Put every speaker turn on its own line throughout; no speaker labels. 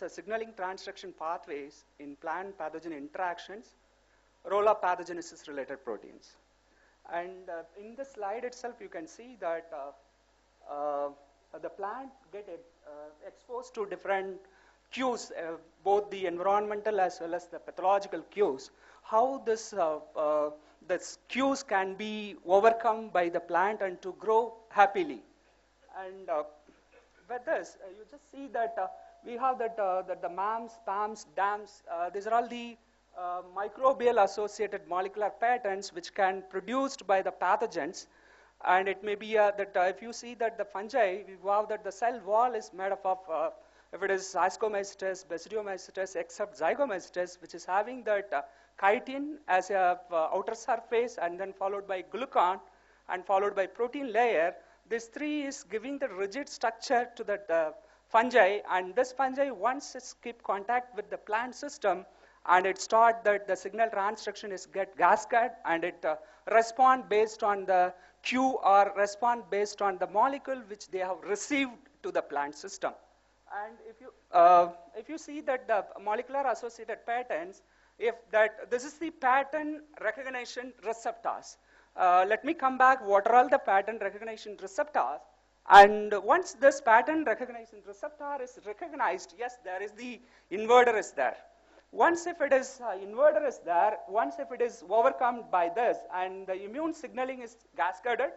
signaling transduction pathways in plant pathogen interactions, roll-up pathogenesis related proteins. And in the slide itself, you can see that the plant get exposed to different cues, both the environmental as well as the pathological cues. How this cues can be overcome by the plant and to grow happily. And with this, you just see that we have that the MAMs, PAMs, DAMs, these are all the microbial associated molecular patterns which can produced by the pathogens. And it may be that if you see that the fungi, we have that the cell wall is made up of, if it is Ascomycetes, Basidiomycetes, except Zygomycetes, which is having that chitin as a outer surface and then followed by glucan and followed by protein layer. This three is giving the rigid structure to the fungi, and this fungi, once it keep contact with the plant system, and it start that the signal transduction is get cascade, and it respond based on the cue or respond based on the molecule which they have received to the plant system. And if you see that the molecular associated patterns, if that this is the pattern recognition receptors. Let me come back. What are all the pattern recognition receptors? And once this pattern recognition receptor is recognized, yes, there is the inverter is there. Once if it is inverter is there, once if it is overcome by this and the immune signaling is cascaded,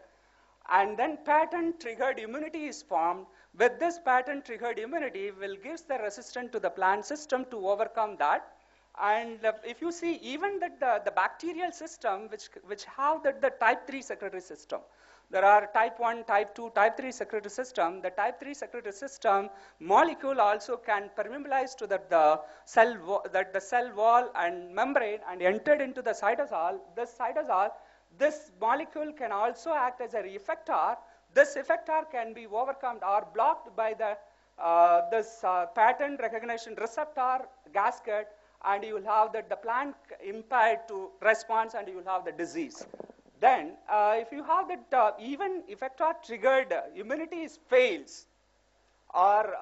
and then pattern triggered immunity is formed, with this pattern triggered immunity will gives the resistance to the plant system to overcome that. And if you see even that the bacterial system which have the type 3 secretory system, there are type 1, type 2, type 3 secretory system. The type 3 secretory system molecule also can permeabilize to the cell wall and membrane and entered into the cytosol. This molecule can also act as a effector. This effector can be overcome or blocked by the pattern recognition receptor cascade, and you will have the plant impaired to response, and you will have the disease. Then, if you have that even effector triggered immunity fails, or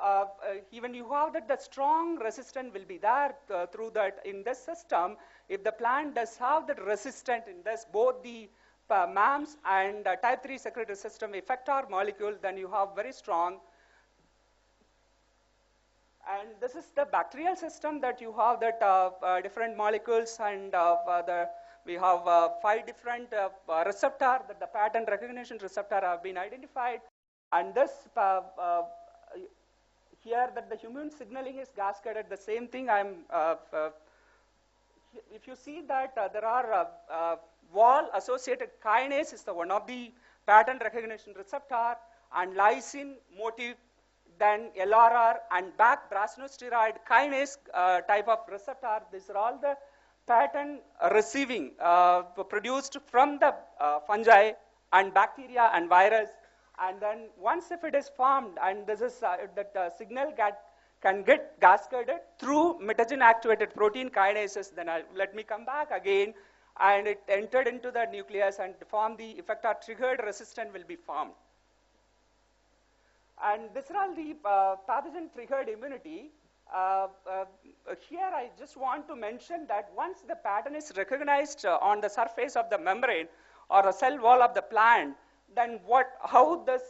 even you have that the strong resistance will be there through that in this system, if the plant does have that resistance in this, both the MAMS and type 3 secretory system effector molecule, then you have very strong. And this is the bacterial system that you have that different molecules, and we have 5 different receptor that the pattern recognition receptor have been identified. And this here that the immune signaling is cascaded, the same thing if you see that there are wall associated kinase is the one of the pattern recognition receptor, and lysine motif, then LRR and back brassinosteroid kinase type of receptor. These are all the pattern receiving produced from the fungi and bacteria and virus. And then once if it is formed, and this is that signal can get cascaded through mutagen activated protein kinases, then let me come back again, and it entered into the nucleus and form the effector triggered resistance will be formed. And these are all the pathogen triggered immunity. Here I just want to mention that once the pattern is recognized on the surface of the membrane or the cell wall of the plant, then how this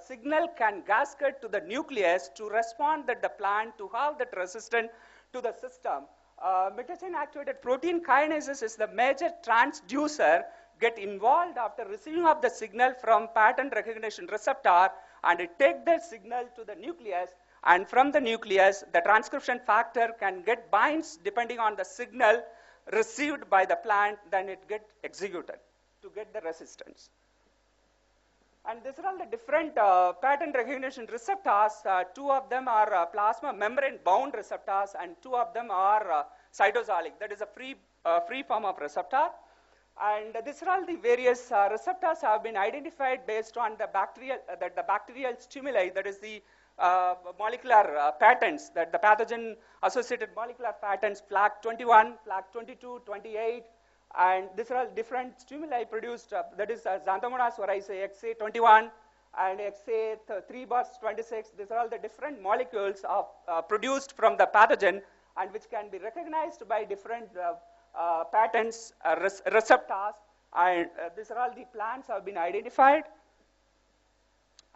signal can cascade to the nucleus to respond that the plant to have that resistance to the system. Mutagen activated protein kinases is the major transducer get involved after receiving of the signal from pattern recognition receptor, and it take the signal to the nucleus, and from the nucleus the transcription factor can get binds depending on the signal received by the plant, then it get executed to get the resistance. And these are all the different pattern recognition receptors. 2 of them are plasma membrane bound receptors, and 2 of them are cytosolic. That is a free form of receptor. And these are all the various receptors have been identified based on the bacterial stimuli, that is the molecular patterns, that the pathogen associated molecular patterns, plaque 21, plaque 22, 28, and these are all different stimuli produced, that is Xanthomonas oryzae XA21, and XA 3 bar 26. These are all the different molecules of, produced from the pathogen and which can be recognized by different patents, receptors, and these are all the plants have been identified.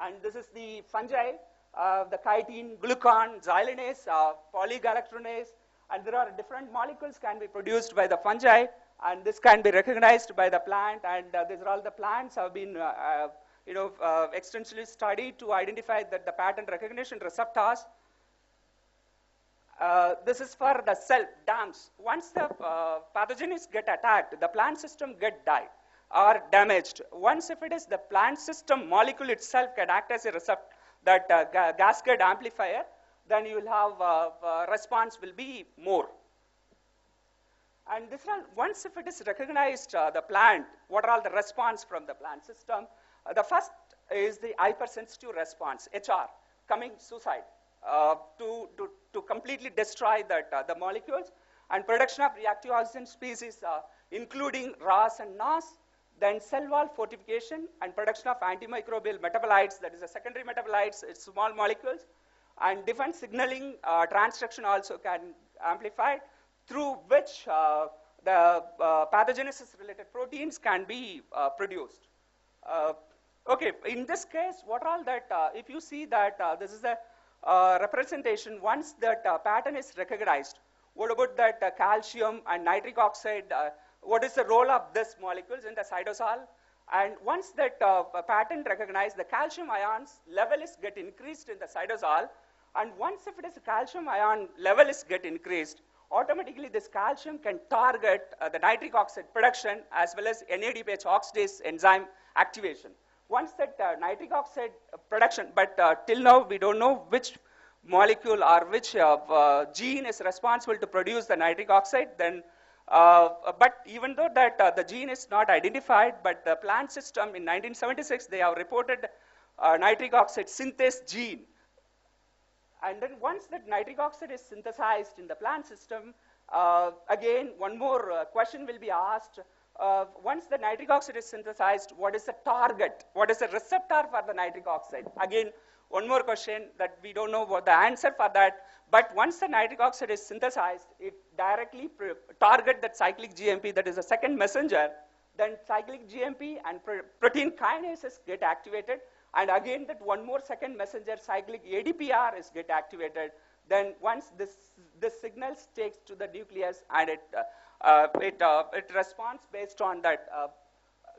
And this is the fungi, the chitin, glucan, xylanase, polygalactronase, and there are different molecules can be produced by the fungi, and this can be recognized by the plant, and these are all the plants have been extensively studied to identify that the pattern recognition receptors. This is for the cell dams. Once the pathogens get attacked, the plant system get died or damaged. Once if it is the plant system molecule itself can act as a receptor, that cascade amplifier, then you will have response will be more. And this one, once if it is recognized the plant, what are all the response from the plant system? The first is the hypersensitive response, HR, coming suicide to completely destroy that, the molecules, and production of reactive oxygen species including ROS and NOS, then cell wall fortification and production of antimicrobial metabolites, that is the secondary metabolites, it's small molecules, and defense signaling transduction also can amplify, through which the pathogenesis related proteins can be produced. Okay, in this case, what all that, if you see that this is a representation, once that pattern is recognized, what about that calcium and nitric oxide, what is the role of this molecules in the cytosol? And once that pattern recognized, the calcium ions level is get increased in the cytosol, and once if it is a calcium ion level is get increased, automatically this calcium can target the nitric oxide production as well as NADPH oxidase enzyme activation. Once that nitric oxide production, but till now we don't know which molecule or which gene is responsible to produce the nitric oxide, then but even though that the gene is not identified, but the plant system in 1976, they have reported nitric oxide synthase gene. And then once that nitric oxide is synthesized in the plant system, again, one more question will be asked. Once the nitric oxide is synthesized, what is the target? What is the receptor for the nitric oxide? Again, one more question that we don't know what the answer for that. But once the nitric oxide is synthesized, it directly target that cyclic GMP, that is a second messenger. Then cyclic GMP and protein kinases get activated. And again, that one more second messenger, cyclic ADPR, is get activated. Then once this signal takes to the nucleus, and it responds based on that.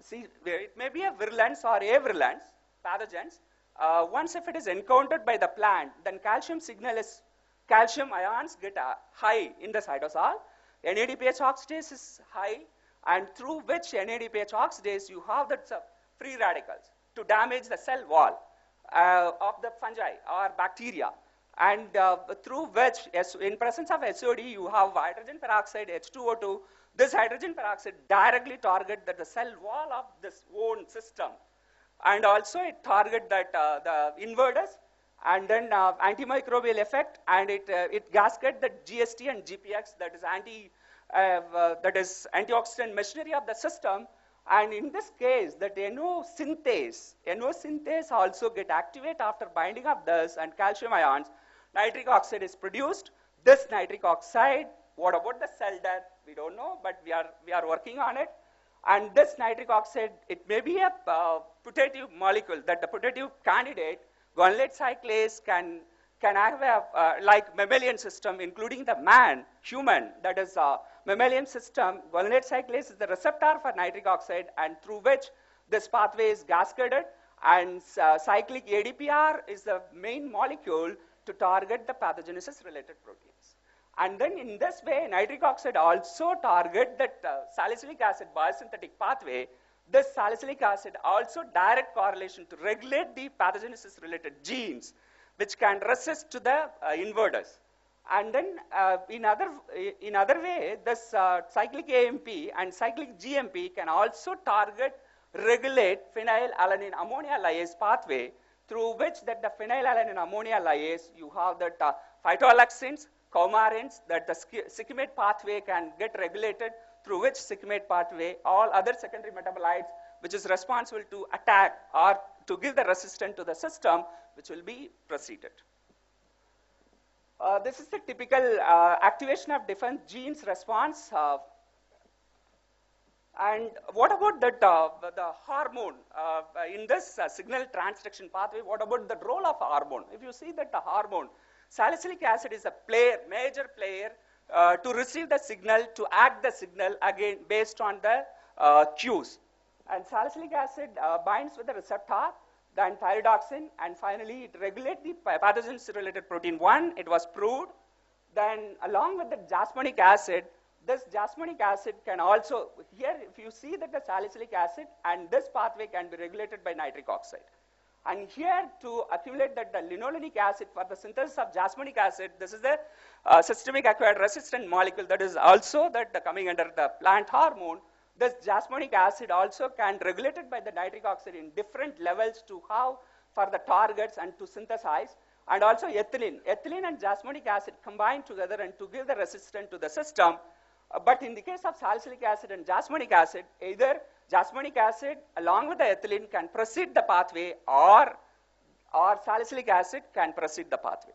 See, it may be a virulence or avirulence pathogens. Once if it is encountered by the plant, then calcium ions get high in the cytosol. NADPH oxidase is high, and through which NADPH oxidase you have that free radicals to damage the cell wall of the fungi or bacteria, and through which, in presence of SOD, you have hydrogen peroxide, H2O2. This hydrogen peroxide directly target the cell wall of this own system, and also it target that the inverters, and then antimicrobial effect, and it gasket the GST and GPX, that is antioxidant machinery of the system. And in this case, that NO synthase also get activated after binding of this and calcium ions. Nitric oxide is produced. This nitric oxide, what about the cell death? We don't know, but we are working on it. And this nitric oxide, it may be a putative molecule, that the putative candidate, guanylate cyclase, can have a like mammalian system, including the human, that is mammalian system. Guanylate cyclase is the receptor for nitric oxide, and through which this pathway is cascaded, and cyclic ADPR is the main molecule to target the pathogenesis related proteins. And then in this way, nitric oxide also target that salicylic acid biosynthetic pathway. This salicylic acid also direct correlation to regulate the pathogenesis related genes, which can resist to the inverters. And then in other way, this cyclic AMP and cyclic GMP can also target, regulate phenylalanine ammonia lyase pathway, through which that the phenylalanine ammonia lyase, you have that phytoalexins, coumarins, that the cyclimate pathway can get regulated, through which cyclimate pathway, all other secondary metabolites, which is responsible to attack or to give the resistance to the system, which will be preceded. This is the typical activation of different genes response. And what about that, the hormone in this signal transduction pathway? What about the role of hormone? If you see that the hormone, salicylic acid is a player, major player to receive the signal, to act the signal again based on the cues. And salicylic acid binds with the receptor, then thyrodoxine, and finally it regulates the pathogen-related protein 1. It was proved. Then along with the jasmonic acid, this jasmonic acid can also, here if you see that the salicylic acid and this pathway can be regulated by nitric oxide. And here to accumulate that the linolenic acid for the synthesis of jasmonic acid, this is the systemic acquired resistant molecule that is also that coming under the plant hormone. This jasmonic acid also can regulated by the nitric oxide in different levels to how for the targets and to synthesize. And also ethylene. Ethylene and jasmonic acid combine together and to give the resistance to the system. But in the case of salicylic acid and jasmonic acid, either jasmonic acid along with the ethylene can precede the pathway or salicylic acid can precede the pathway.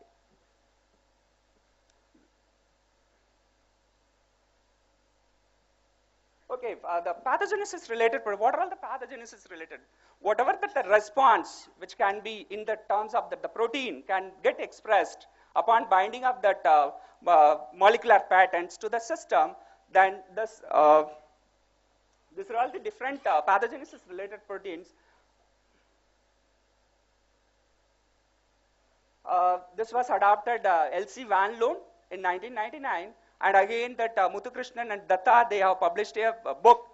Okay, the pathogenesis related, what are all the pathogenesis related? Whatever that the response which can be in the terms of the protein can get expressed upon binding of that molecular patterns to the system, then this, these are all the different pathogenesis related proteins. This was adopted L.C. Van Loon in 1999. And again, that Muthukrishnan and Datta, they have published a book,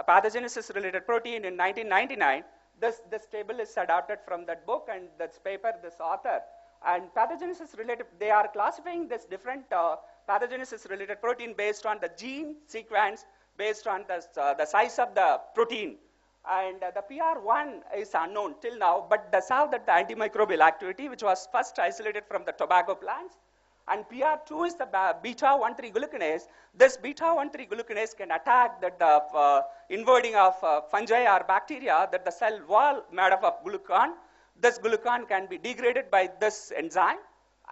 Pathogenesis Related Protein in 1999. This table is adapted from that book and this paper, this author. And pathogenesis related, they are classifying this different pathogenesis related protein based on the gene sequence, based on the size of the protein. And the PR1 is unknown till now, but does have that the antimicrobial activity, which was first isolated from the tobacco plants. And PR2 is the beta-1,3 glucanase. This beta-1,3 glucanase can attack the invading of fungi or bacteria that the cell wall made up of glucan. This glucan can be degraded by this enzyme.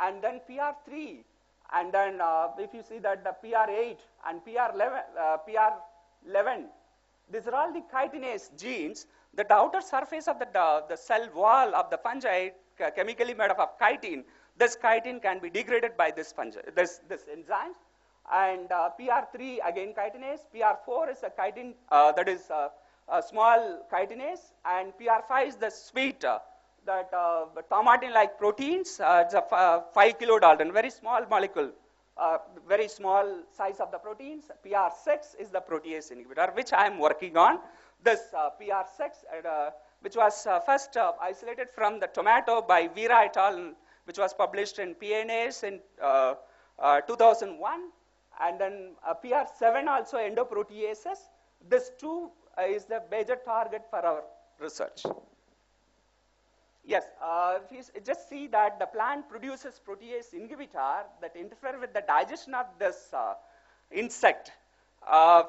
And then PR3, and then if you see that the PR8 and PR11, these are all the chitinase genes. The outer surface of the cell wall of the fungi chemically made up of chitin. This chitin can be degraded by this enzyme. And PR3 again chitinase. PR4 is a chitin that is a small chitinase, and PR5 is the sweet that tomatin-like proteins. It's a 5 kilodalton, very small molecule, very small size of the proteins. PR6 is the protease inhibitor, which I am working on. This PR6, which was first isolated from the tomato by Vera et al., which was published in PNAS in 2001. And then PR7 also endoproteases. This too is the major target for our research. Yes, if you just see that the plant produces protease inhibitor that interfere with the digestion of this insect.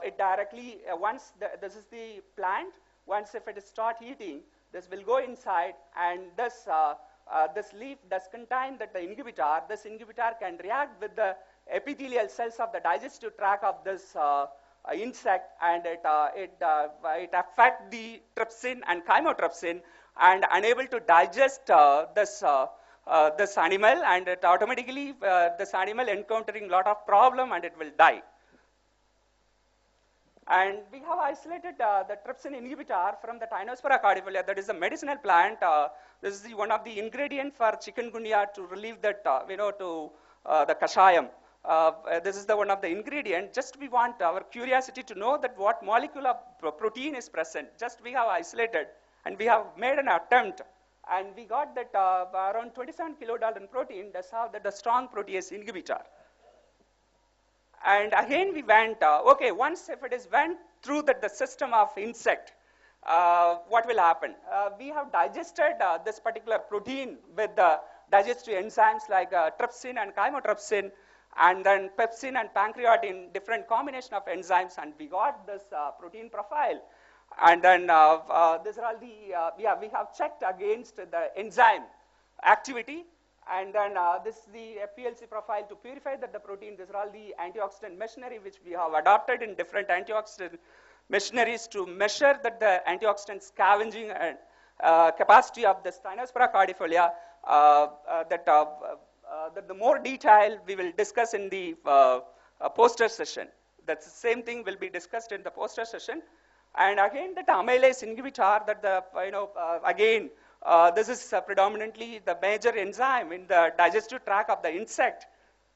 It directly, once this is the plant, once if it start eating, this will go inside, and this leaf does contain that the inhibitor. This inhibitor can react with the epithelial cells of the digestive tract of this insect, and it affects the trypsin and chymotrypsin and unable to digest this animal, and it automatically this animal encountering lot of problem and it will die. And we have isolated the trypsin inhibitor from the Tinospora cordifolia, that is a medicinal plant. This is one of the ingredients for chikungunya to relieve that, the kashayam. This is the one of the ingredient. Just we want our curiosity to know that what molecule of protein is present. Just we have isolated, and we have made an attempt, and we got that around 27 kilodalton protein does have that the strong protease inhibitor. And again we went, okay, once if it is went through the system of insect, what will happen? We have digested this particular protein with the digestive enzymes like trypsin and chymotrypsin, and then pepsin and pancreatin, different combination of enzymes, and we got this protein profile. And then these are all the, we have checked against the enzyme activity. And then this is the FPLC profile to purify that the protein. These are all the antioxidant machinery which we have adopted in different antioxidant machineries to measure that the antioxidant scavenging and capacity of the Stinospora cordifolia. That the more detail we will discuss in the poster session. That's the same thing will be discussed in the poster session. And again, that amylase inhibitor, that the, again, this is predominantly the major enzyme in the digestive tract of the insect.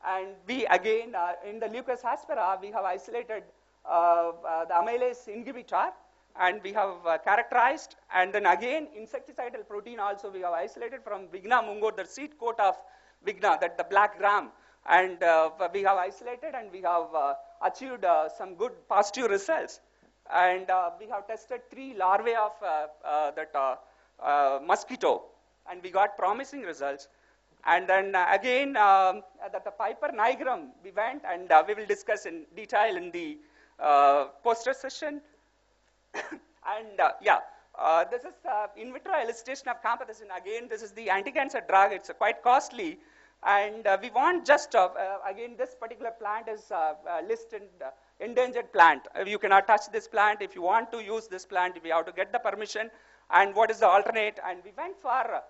And we again, in the Leucus aspera, we have isolated the amylase inhibitor, and we have characterized. And then again, insecticidal protein also we have isolated from Vigna mungo, the seed coat of Vigna, that the black gram. And we have isolated, and we have achieved some good positive results. And we have tested 3 larvae of that mosquito, and we got promising results. And then again, that the Piper nigram, we went, and we will discuss in detail in the poster session. And this is in vitro elicitation of camptothecin. Again, this is the anti-cancer drug. It's quite costly. And we want just, again, this particular plant is listed endangered plant. You cannot touch this plant. If you want to use this plant, we have to get the permission. And what is the alternate? And we went for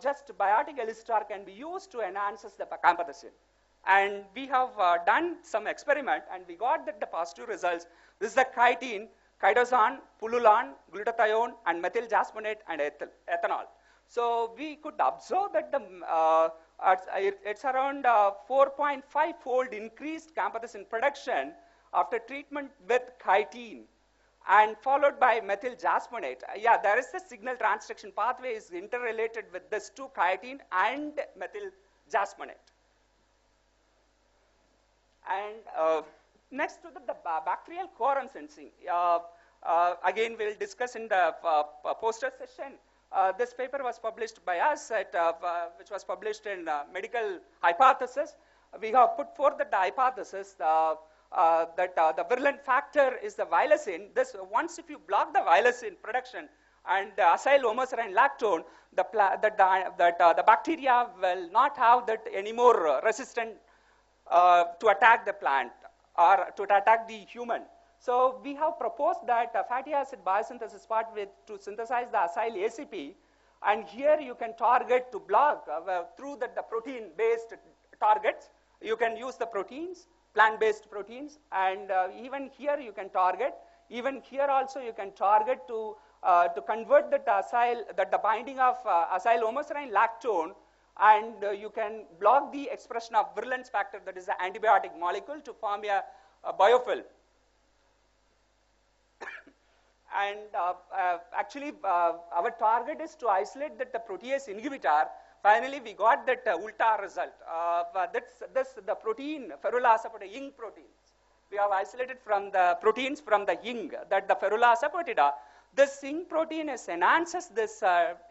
just biotic elicitor can be used to enhance the camptothecin. And we have done some experiment, and we got the positive results. This is the chitin, chitosan, pullulan, glutathione, and methyl jasmonate, and ethanol. So we could observe that the it's around 4.5-fold increased camptothecin production after treatment with chitin, and followed by methyl jasmonate. There is the signal transduction pathway is interrelated with this two, chitin and methyl jasmonate. And next to the bacterial quorum sensing. Again, we'll discuss in the poster session. This paper was published by us, which was published in Medical Hypothesis. We have put forth the hypothesis that the virulent factor is the violacin. This, once if you block the violacin production and acyl homoserine lactone, the bacteria will not have that anymore resistant to attack the plant or to attack the human. So we have proposed that fatty acid biosynthesis pathway to synthesize the acyl ACP, and here you can target to block through the protein-based targets. You can use the proteins, plant-based proteins, and even here you can target. Even here also you can target to convert the binding of acyl homoserine lactone, and you can block the expression of virulence factor, that is the antibiotic molecule, to form a biofilm. And actually, our target is to isolate that the protease inhibitor. Finally, we got that ulta result. That's the protein, ferula sapotida, Ying proteins. We have isolated from the proteins from the Ying, that the ferula sapotida. This Ying protein enhances this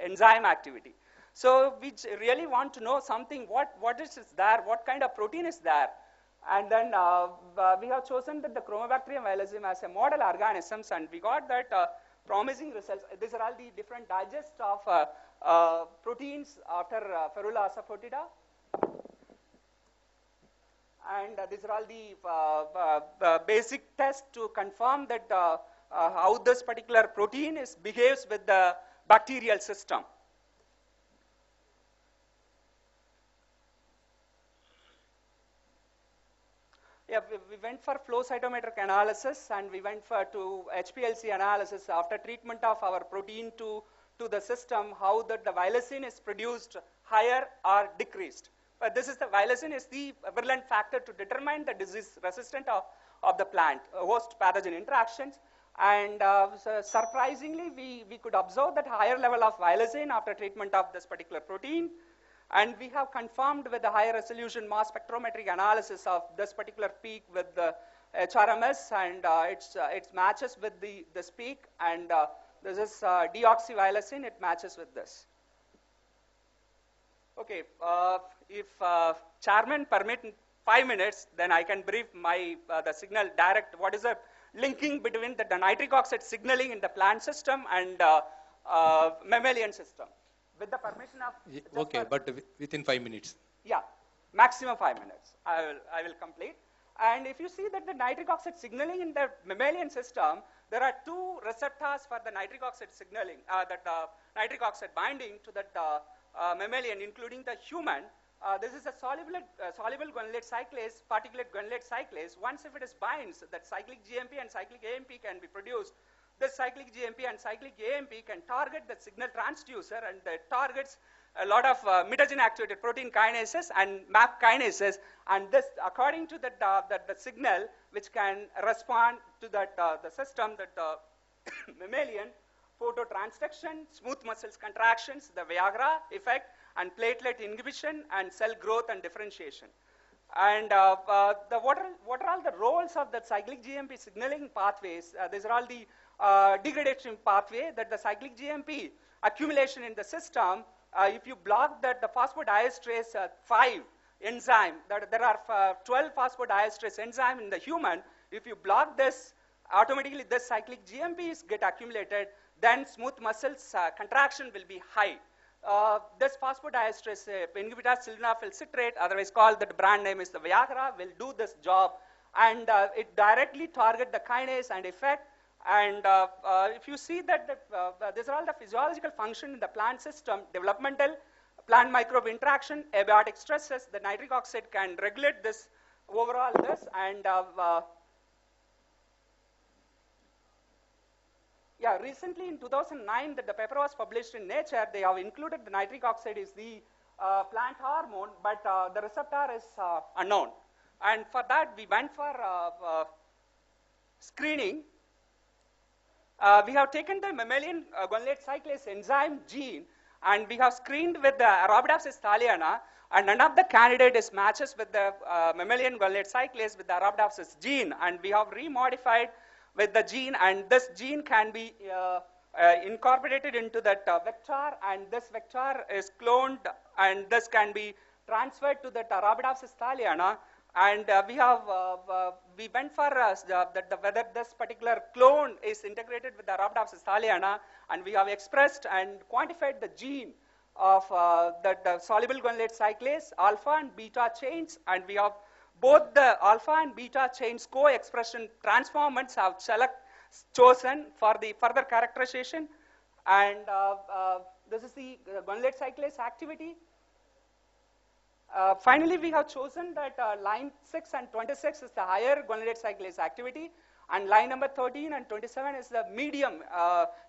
enzyme activity. So we really want to know something, what is there, what kind of protein is there. And then we have chosen that the Chromobacterium violacum as a model organisms, and we got that promising results. These are all the different digests of proteins after ferula sapotida. And these are all the basic tests to confirm that how this particular protein behaves with the bacterial system. Yeah, we went for flow cytometric analysis, and we went to HPLC analysis after treatment of our protein to the system, how the violacin is produced higher or decreased. But this is the violacin is the virulent factor to determine the disease resistant of the plant, host pathogen interactions. And so surprisingly, we could observe that higher level of violacin after treatment of this particular protein. And we have confirmed with the high resolution mass spectrometric analysis of this particular peak with the HRMS, and it matches with this peak, and this is deoxyviolacin, it matches with this. Okay, if chairman permit 5 minutes, then I can brief my the signal direct. What is the linking between the nitric oxide signaling in the plant system and mammalian system. With the permission of...
Okay, but within 5 minutes.
Yeah, maximum 5 minutes. I will complete. And if you see that the nitric oxide signaling in the mammalian system, there are two receptors for the nitric oxide signaling, nitric oxide binding to that mammalian, including the human. This is a soluble guanylate cyclase, particulate guanylate cyclase. Once if it is binds, that cyclic GMP and cyclic AMP can be produced. This cyclic GMP and cyclic AMP can target the signal transducer, and it targets a lot of mutagen activated protein kinases and MAP kinases, and this according to the signal which can respond to that the system, that mammalian phototransduction, smooth muscles contractions, the Viagra effect, and platelet inhibition, and cell growth and differentiation. And what are all the roles of the cyclic GMP signaling pathways? These are all the degradation pathway that the cyclic GMP accumulation in the system. If you block that the phosphodiesterase 5 enzyme, that there are 12 phosphodiesterase enzyme in the human. If you block this, automatically this cyclic GMPs get accumulated. Then smooth muscles contraction will be high. This phosphodiesterase inhibitor sildenafil citrate, otherwise called, that brand name is the Viagra, will do this job, and it directly target the kinase and effect. And if you see that these are all the physiological function in the plant system: developmental, plant microbe interaction, abiotic stresses. The nitric oxide can regulate this overall this, and yeah, recently in 2009 that the paper was published in Nature, they have included the nitric oxide is the plant hormone, but the receptor is unknown. And for that we went for screening. We have taken the mammalian guanylate cyclase enzyme gene, and we have screened with the Arabidopsis thaliana, and none of the candidate is matches with the mammalian guanylate cyclase with the Arabidopsis gene, and we have remodified with the gene, and this gene can be incorporated into that vector, and this vector is cloned, and this can be transferred to the Arabidopsis thaliana. And we went for whether this particular clone is integrated with the Arabidopsis thaliana, and we have expressed and quantified the gene of the soluble guanylate cyclase alpha and beta chains, and we have both the alpha and beta chains co-expression transformants have chosen for the further characterization. And this is the guanylate cyclase activity. Finally, we have chosen that line 6 and 26 is the higher guanylate cyclase activity, and line number 13 and 27 is the medium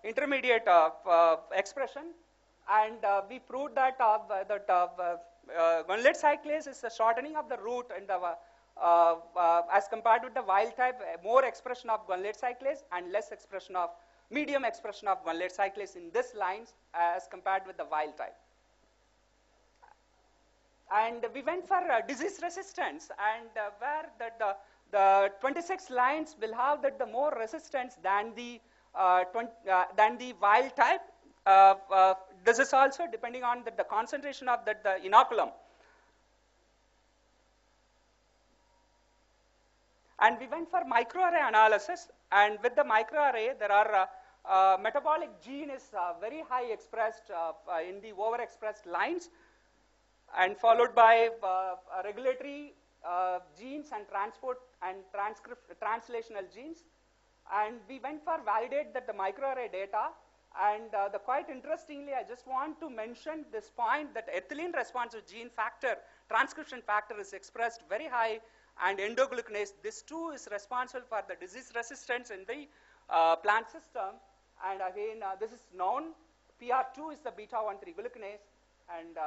intermediate expression. And we proved that guanylate cyclase is the shortening of the root, and as compared with the wild type, more expression of guanylate cyclase and less expression of medium expression of guanylate cyclase in this lines as compared with the wild type. And we went for disease resistance, and where the 26 lines will have the more resistance than the wild type. This is also depending on the concentration of the inoculum. And we went for microarray analysis, and with the microarray there are metabolic gene is very high expressed in the overexpressed lines, and followed by regulatory genes and transport and translational genes. And we went for validate that the microarray data, and quite interestingly, I just want to mention this point that ethylene responsive gene factor, transcription factor is expressed very high, and endoglucanase, this too is responsible for the disease resistance in the plant system. And again, this is known. PR2 is the beta-1,3 glucanase, and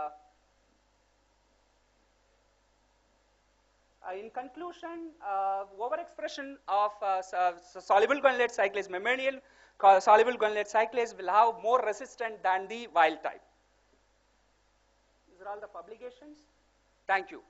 in conclusion, overexpression of soluble guanylate cyclase, mammalian soluble guanylate cyclase will have more resistant than the wild type. These are all the publications. Thank you.